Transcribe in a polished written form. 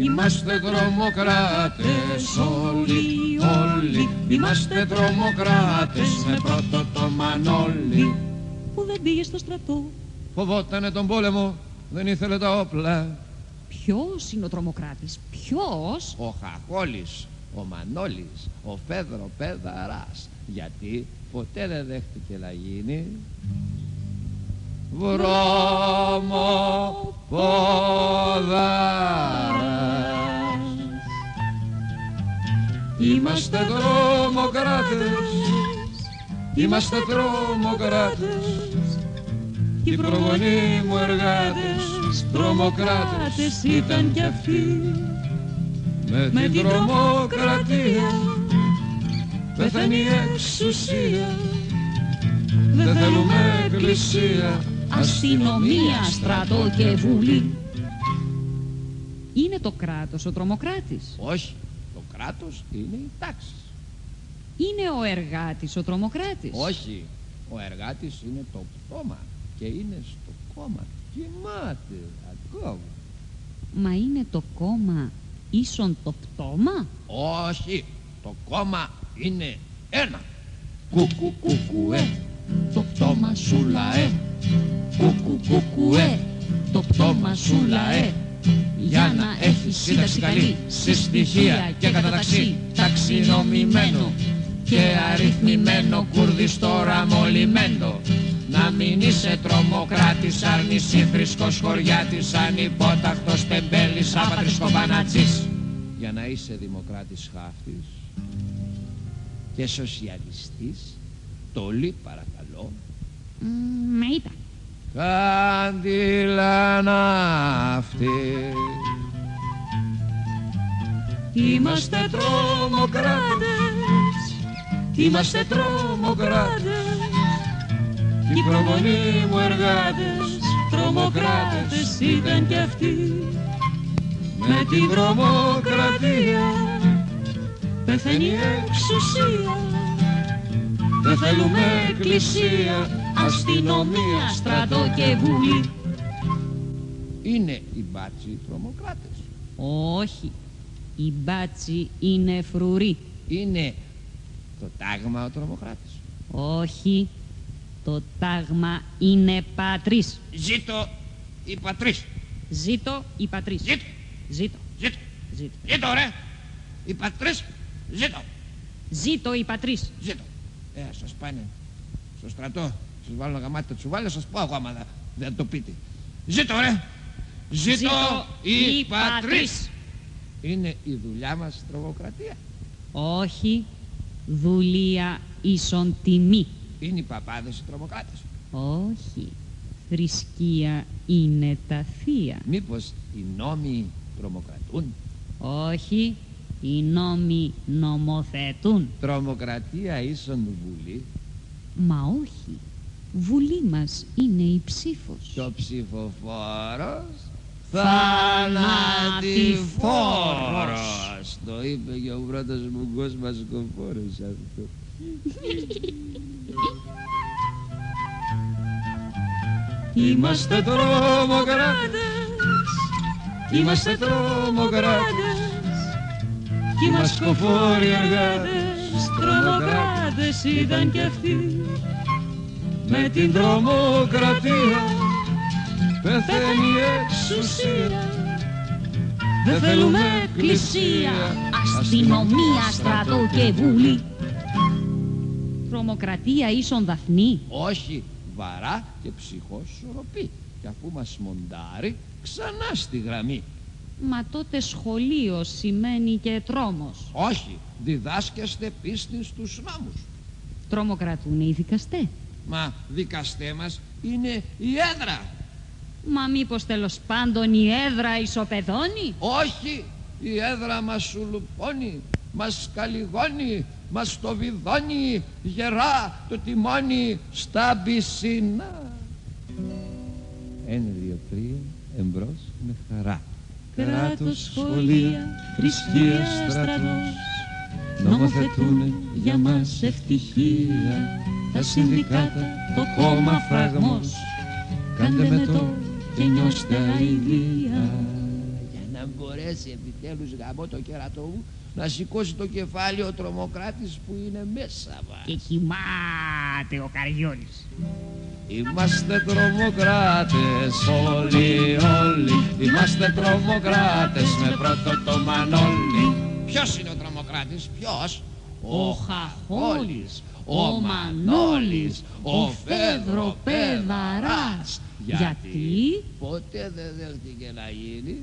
Είμαστε τρομοκράτες όλοι, όλοι. Είμαστε τρομοκράτες με πρώτο το Μανώλη, που δεν πήγε στο στρατό. Φοβότανε τον πόλεμο, δεν ήθελε τα όπλα. Ποιος είναι ο τρομοκράτης, ποιος? Ο Χαχόλης, ο Μανώλης, ο Φέδρο Πέδαρας. Γιατί ποτέ δεν δέχτηκε να γίνει βρωμοπόδαρας. Είμαστε τρομοκράτες, είμαστε τρομοκράτες. Κι οι προγονείς μου εργάτες, τρομοκράτες ήταν κι αυτοί. Με την τρομοκρατία πεθαίνει η εξουσία. Δεν θέλουμε εκκλησία, αστυνομία, στρατό και βουλή. Είναι το κράτος ο τρομοκράτης? Όχι, το κράτος είναι η τάξη. Είναι ο εργάτης ο τρομοκράτης? Όχι, ο εργάτης είναι το πτώμα και είναι στο κόμμα. Κοιμάται ακόμα. Μα είναι το κόμμα ίσον το πτώμα? Όχι, το κόμμα είναι ένα. Κουκου κουκουέ, το πτώμα σου λαέ. Κουκου κουκουέ, το πτώμα σου λαέ. Για να έχει σύνταξη καλή, σε στοιχεία και καταταξή, ταξινομημένο και αριθμημένο, κουρδιστόρα μολυμένο. Να μην είσαι τρομοκράτης, αρνησύφρισκος χωριάτης, ανυπότακτος τεμπέλης, άπατρης κομπανατζής. Για να είσαι δημοκράτης χάφτης και σοσιαλιστής, τόλοι παρακαλώ. Με είπα. Κάντιλα ναύτη. Είμαστε τρομοκράτες, είμαστε τρομοκράτες. Κι οι προγονείς μου εργάτες, τρομοκράτες ήταν κι αυτοί. Με την τρομοκρατία πεθαίνει η εξουσία. Δεν θέλουμε εκκλησία, αστυνομία, στρατό και βουλή. Είναι οι μπάτσοι τρομοκράτες? Όχι, οι μπάτσοι είναι φρουροί. Είναι το τάγμα ο τρομοκράτης? Όχι, το τάγμα είναι πατρίς. Ζήτω η πατρίς. Ζήτω η πατρίς. Ζήτω. Ζήτω. Ζήτω. Ζήτω. Ζήτω ρε. Η πατρίς. Ζήτω. Ζήτω η πατρίς. Ζήτω. Σας πάνε στο στρατό, σας βάλω να γαμάτε τα τσουβάλια, σας πω εγώ άμα δεν το πείτε. Ζήτω ρε. Ζήτω η πατρίς. Είναι η δουλειά μας τρομοκρατία? Όχι, δουλεία ίσον τιμή. Είναι οι παπάδες οι τρομοκράτες? Όχι, θρησκεία είναι τα θεία. Μήπως οι νόμοι τρομοκρατούν? Όχι, οι νόμοι νομοθετούν. Τρομοκρατία ίσον βουλή? Μα όχι, βουλή μας είναι η ψήφος. Και ο ψηφοφόρος θανατηφόρος. Το είπε και ο πρώτος μου μασκοφόρος αυτό. Είμαστε τρομοκράτες, είμαστε τρομοκράτες. Κι οι μασκοφόροι εργάτες, τρομοκράτες ήταν κι αυτοί. Με την τρομοκρατία πεθαίνει η εξουσία. Δεν θέλουμε εκκλησία, αστυνομία, στρατό και βουλή. Τρομοκρατία ίσον Δαφνή? Όχι, βαρά και ψυχοσορροπή. Και αφού μας μοντάρει, ξανά στη γραμμή. Μα τότε σχολείο σημαίνει και τρόμος. Όχι, διδάσκεστε πίστη στους νόμους. Τρομοκρατούν οι δικαστές? Μα δικαστέ μας είναι η έδρα. Μα μήπως τέλος πάντων η έδρα ισοπεδώνει? Όχι, η έδρα μας σουλουπώνει, μας καλυγώνει, μας το βιδώνει γερά το τιμόνι στα πισίνα. 1, 2, 3, εμπρός με χαρά. Κράτος, σχολεία, θρησκεία, στρατός νομοθετούν για μας ευτυχία. Τα συνδικάτα, το κόμμα φραγμός. Κάντε με το και νιώστε αηδία. Για να μπορέσουμε μπορέσει επιτέλους, γαμώ το κέρατό μου, να σηκώσει το κεφάλι ο τρομοκράτης που είναι μέσα μας. Και κοιμάται ο Καριόλης. Είμαστε τρομοκράτες όλοι, είμαστε τρομοκράτες με πρώτο το Μανώλη. Ποιος είναι ο τρομοκράτης, ποιος? Ο Χαχόλης, ο Μανώλης, ο Φέδρο Πεδαράς. Γιατί? Ποτέ δεν δέχτηκε να γίνει.